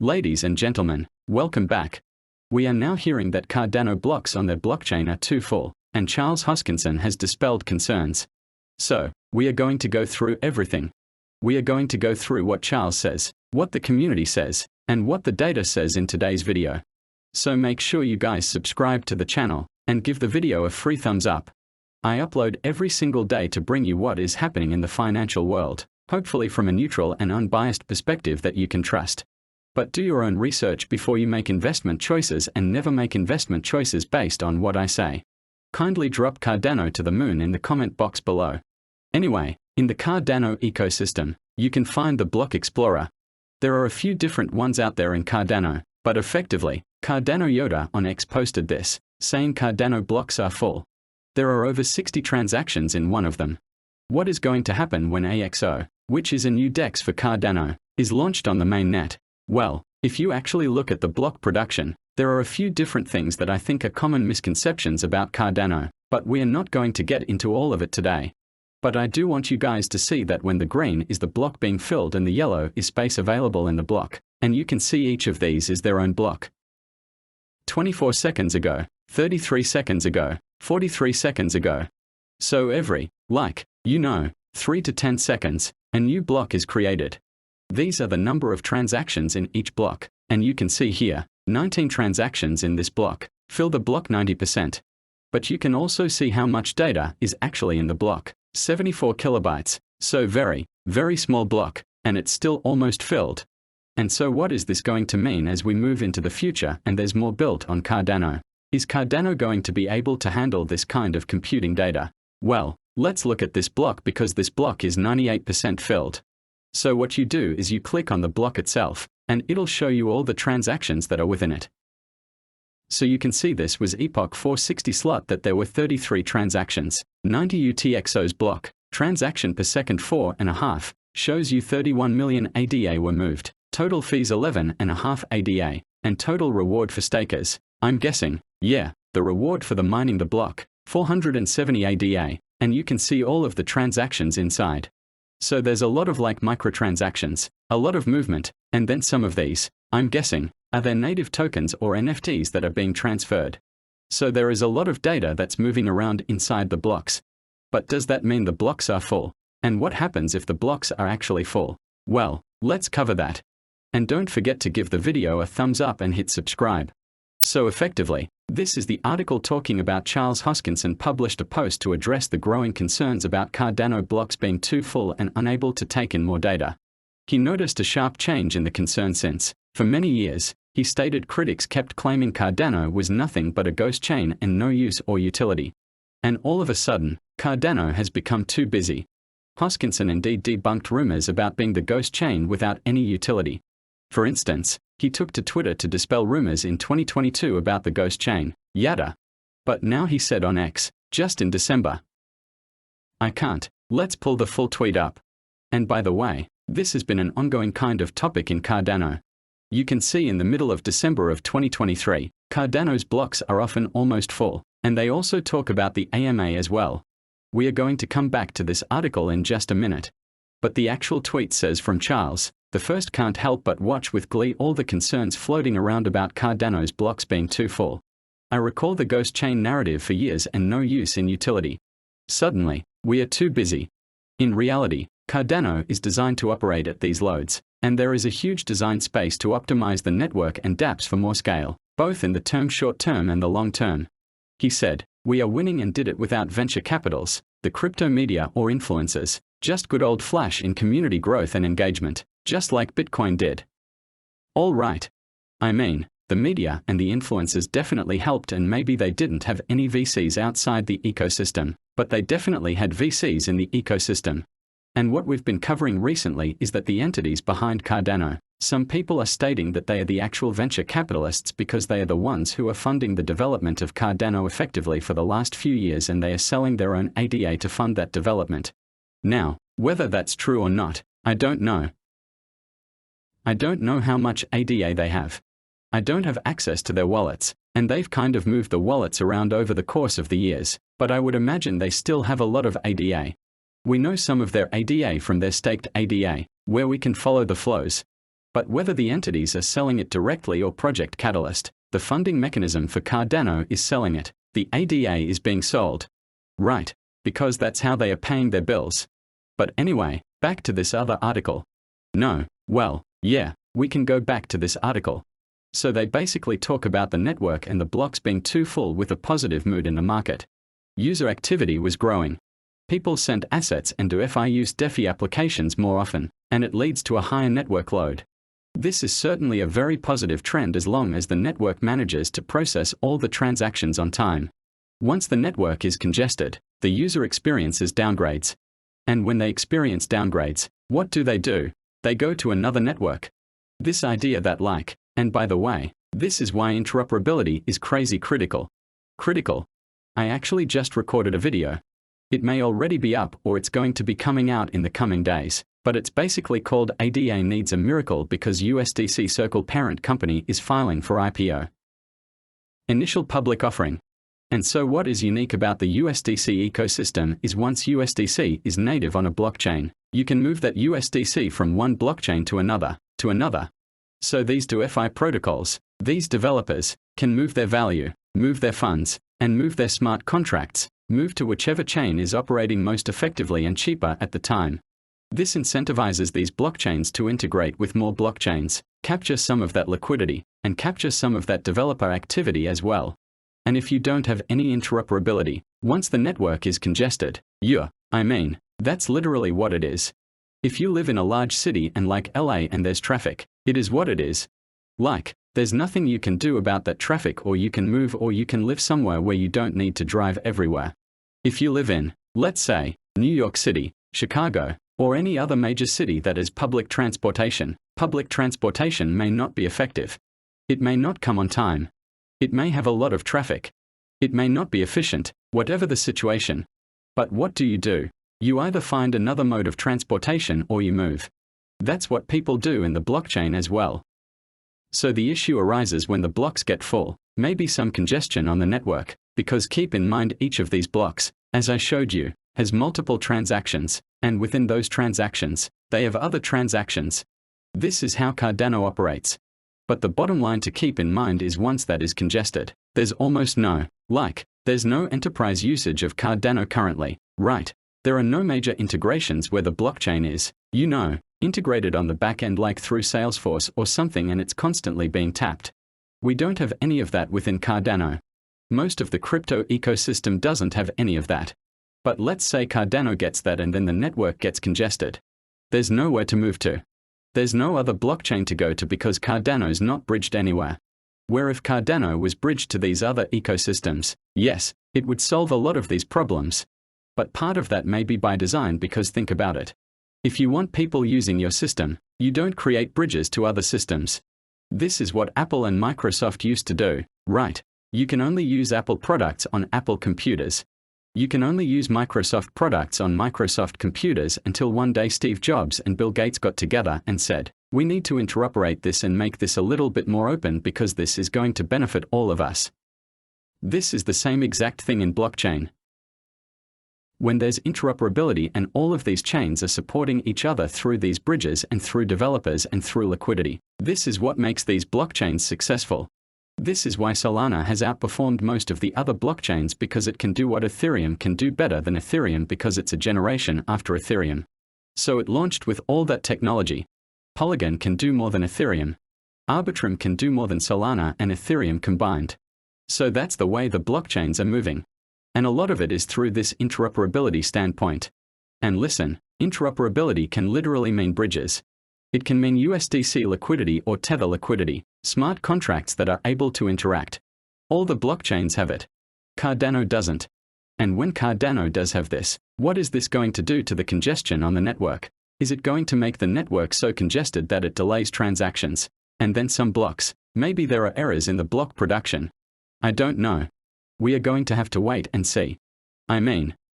Ladies and gentlemen, welcome back. We are now hearing that Cardano blocks on their blockchain are too full, and Charles Hoskinson has dispelled concerns. So, we are going to go through everything. We are going to go through what Charles says, what the community says, and what the data says in today's video. So make sure you guys subscribe to the channel, and give the video a free thumbs up. I upload every single day to bring you what is happening in the financial world, hopefully from a neutral and unbiased perspective that you can trust. But do your own research before you make investment choices, and never make investment choices based on what I say. Kindly drop Cardano to the moon in the comment box below. Anyway, in the Cardano ecosystem, you can find the Block Explorer. There are a few different ones out there in Cardano, but effectively, Cardano Yoda on X posted this, saying Cardano blocks are full. There are over 60 transactions in one of them. What is going to happen when AXO, which is a new DEX for Cardano, is launched on the mainnet? Well, if you actually look at the block production, there are a few different things that I think are common misconceptions about Cardano, but we are not going to get into all of it today. But I do want you guys to see that when the green is the block being filled and the yellow is space available in the block, and you can see each of these is their own block. 24 seconds ago, 33 seconds ago, 43 seconds ago. So every, 3 to 10 seconds, a new block is created. These are the number of transactions in each block, and you can see here, 19 transactions in this block, fill the block 90%. But you can also see how much data is actually in the block, 74 kilobytes, so very, very small block, and it's still almost filled. And so what is this going to mean as we move into the future and there's more built on Cardano? Is Cardano going to be able to handle this kind of computing data? Well, let's look at this block because this block is 98% filled. So what you do is you click on the block itself, and it'll show you all the transactions that are within it. So you can see this was Epoch 460 slot that there were 33 transactions, 90 UTXO's block, transaction per second 4.5, shows you 31 million ADA were moved, total fees 11.5 ADA, and total reward for stakers, I'm guessing, yeah, the reward for the mining the block, 470 ADA, and you can see all of the transactions inside. So there's a lot of microtransactions, a lot of movement, and then some of these, I'm guessing, are their native tokens or NFTs that are being transferred. So there is a lot of data that's moving around inside the blocks. But does that mean the blocks are full? And what happens if the blocks are actually full? Well, let's cover that. And don't forget to give the video a thumbs up and hit subscribe. So effectively, this is the article talking about Charles Hoskinson published a post to address the growing concerns about Cardano blocks being too full and unable to take in more data. He noticed a sharp change in the concern since, for many years, he stated critics kept claiming Cardano was nothing but a ghost chain and no use or utility. And all of a sudden, Cardano has become too busy. Hoskinson indeed debunked rumors about being the ghost chain without any utility. For instance, he took to Twitter to dispel rumors in 2022 about the ghost chain, yada. But now he said on X, just in December. I can't, let's pull the full tweet up. And by the way, this has been an ongoing kind of topic in Cardano. You can see in the middle of December of 2023, Cardano's blocks are often almost full, and they also talk about the AMA as well. We are going to come back to this article in just a minute. But the actual tweet says from Charles, the first can't help but watch with glee all the concerns floating around about Cardano's blocks being too full. I recall the ghost chain narrative for years and no use in utility. Suddenly, we are too busy. In reality, Cardano is designed to operate at these loads, and there is a huge design space to optimize the network and dApps for more scale, both in the short term and the long term. He said, we are winning and did it without venture capitals, the crypto media or influencers, just good old flash in community growth and engagement, just like Bitcoin did. All right. I mean, the media and the influencers definitely helped, and maybe they didn't have any VCs outside the ecosystem, but they definitely had VCs in the ecosystem. And what we've been covering recently is that the entities behind Cardano, some people are stating that they are the actual venture capitalists because they are the ones who are funding the development of Cardano effectively for the last few years, and they are selling their own ADA to fund that development. Now, whether that's true or not, I don't know. I don't know how much ADA they have. I don't have access to their wallets, and they've kind of moved the wallets around over the course of the years, but I would imagine they still have a lot of ADA. We know some of their ADA from their staked ADA, where we can follow the flows. But whether the entities are selling it directly or Project Catalyst, the funding mechanism for Cardano is selling it. The ADA is being sold. Right, because that's how they are paying their bills. But anyway, back to this other article. No, well, yeah, we can go back to this article. So they basically talk about the network and the blocks being too full with a positive mood in the market. User activity was growing. People sent assets and do FIUs DeFi applications more often, and it leads to a higher network load. This is certainly a very positive trend as long as the network manages to process all the transactions on time. Once the network is congested, the user experiences downgrades. And when they experience downgrades, what do? They go to another network. This idea that and by the way, this is why interoperability is crazy critical. I actually just recorded a video. It may already be up or it's going to be coming out in the coming days, but it's basically called ADA Needs a Miracle because USDC Circle parent company is filing for IPO. Initial public offering. And so what is unique about the USDC ecosystem is once USDC is native on a blockchain, you can move that USDC from one blockchain to another. So these DeFi protocols, these developers, can move their value, move their funds, and move their smart contracts, move to whichever chain is operating most effectively and cheaper at the time. This incentivizes these blockchains to integrate with more blockchains, capture some of that liquidity, and capture some of that developer activity as well. And if you don't have any interoperability, once the network is congested, that's literally what it is. If you live in a large city and like LA and there's traffic, it is what it is. There's nothing you can do about that traffic, or you can move, or you can live somewhere where you don't need to drive everywhere. If you live in, let's say, New York City, Chicago, or any other major city that is public transportation may not be effective. It may not come on time. It may have a lot of traffic. It may not be efficient, whatever the situation. But what do? You either find another mode of transportation or you move. That's what people do in the blockchain as well. So the issue arises when the blocks get full, maybe some congestion on the network, because keep in mind each of these blocks, as I showed you, has multiple transactions, and within those transactions, they have other transactions. This is how Cardano operates. But the bottom line to keep in mind is once that is congested, there's almost there's no enterprise usage of Cardano currently, right? There are no major integrations where the blockchain is, integrated on the back end like through Salesforce or something, and it's constantly being tapped. We don't have any of that within Cardano. Most of the crypto ecosystem doesn't have any of that. But let's say Cardano gets that and then the network gets congested. There's nowhere to move to. There's no other blockchain to go to because Cardano's not bridged anywhere. Where if Cardano was bridged to these other ecosystems, yes, it would solve a lot of these problems. But part of that may be by design, because think about it. If you want people using your system, you don't create bridges to other systems. This is what Apple and Microsoft used to do, right? You can only use Apple products on Apple computers. You can only use Microsoft products on Microsoft computers until one day Steve Jobs and Bill Gates got together and said, we need to interoperate this and make this a little bit more open because this is going to benefit all of us. This is the same exact thing in blockchain. When there's interoperability and all of these chains are supporting each other through these bridges and through developers and through liquidity, this is what makes these blockchains successful. This is why Solana has outperformed most of the other blockchains, because it can do what Ethereum can do better than Ethereum because it's a generation after Ethereum. So it launched with all that technology. Polygon can do more than Ethereum. Arbitrum can do more than Solana and Ethereum combined. So that's the way the blockchains are moving. And a lot of it is through this interoperability standpoint. And listen, interoperability can literally mean bridges. It can mean USDC liquidity or Tether liquidity, smart contracts that are able to interact. All the blockchains have it. Cardano doesn't. And when Cardano does have this, what is this going to do to the congestion on the network? Is it going to make the network so congested that it delays transactions? And then some blocks, maybe there are errors in the block production. I don't know. We are going to have to wait and see.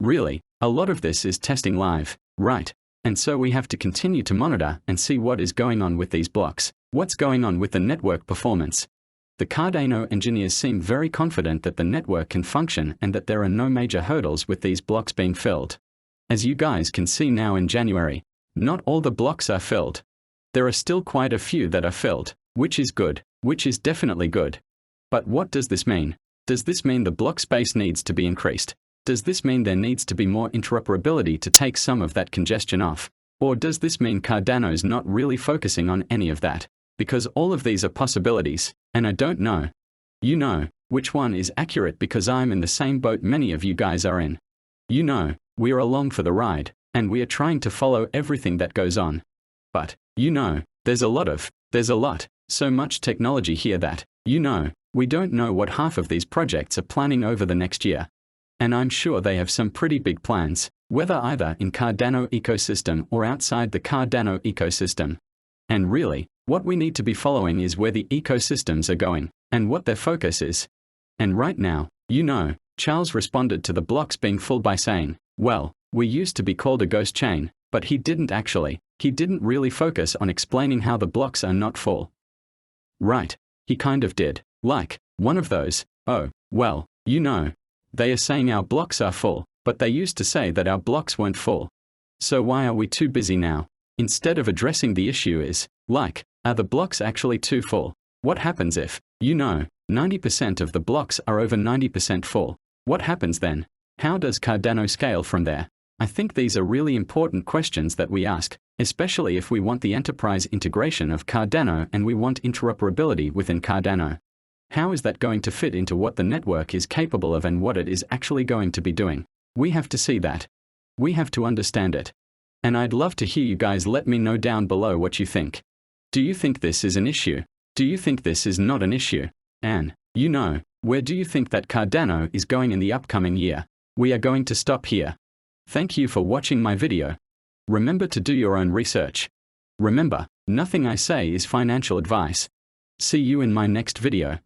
Really, a lot of this is testing live, right? And so we have to continue to monitor and see what is going on with these blocks, what's going on with the network performance. The Cardano engineers seem very confident that the network can function and that there are no major hurdles with these blocks being filled. As you guys can see now in January, not all the blocks are filled. There are still quite a few that are filled, which is good, which is definitely good. But what does this mean? Does this mean the block space needs to be increased? Does this mean there needs to be more interoperability to take some of that congestion off? Or does this mean Cardano's not really focusing on any of that? Because all of these are possibilities, and I don't know. You know which one is accurate, because I'm in the same boat many of you guys are in. You know, we are along for the ride, and we are trying to follow everything that goes on. But, you know, there's so much technology here that, you know, we don't know what half of these projects are planning over the next year. And I'm sure they have some pretty big plans, whether either in Cardano ecosystem or outside the Cardano ecosystem. And really, what we need to be following is where the ecosystems are going, and what their focus is. And right now, you know, Charles responded to the blocks being full by saying, well, we used to be called a ghost chain, but he didn't really focus on explaining how the blocks are not full. Right, he kind of did, like, one of those, oh, well, you know, they are saying our blocks are full, but they used to say that our blocks weren't full. So why are we too busy now? Instead of addressing the issue is, like, are the blocks actually too full? What happens if, you know, 90% of the blocks are over 90% full? What happens then? How does Cardano scale from there? I think these are really important questions that we ask, especially if we want the enterprise integration of Cardano and we want interoperability within Cardano. How is that going to fit into what the network is capable of and what it is actually going to be doing? We have to see that. We have to understand it. And I'd love to hear you guys let me know down below what you think. Do you think this is an issue? Do you think this is not an issue? And, you know, where do you think that Cardano is going in the upcoming year? We are going to stop here. Thank you for watching my video. Remember to do your own research. Remember, nothing I say is financial advice. See you in my next video.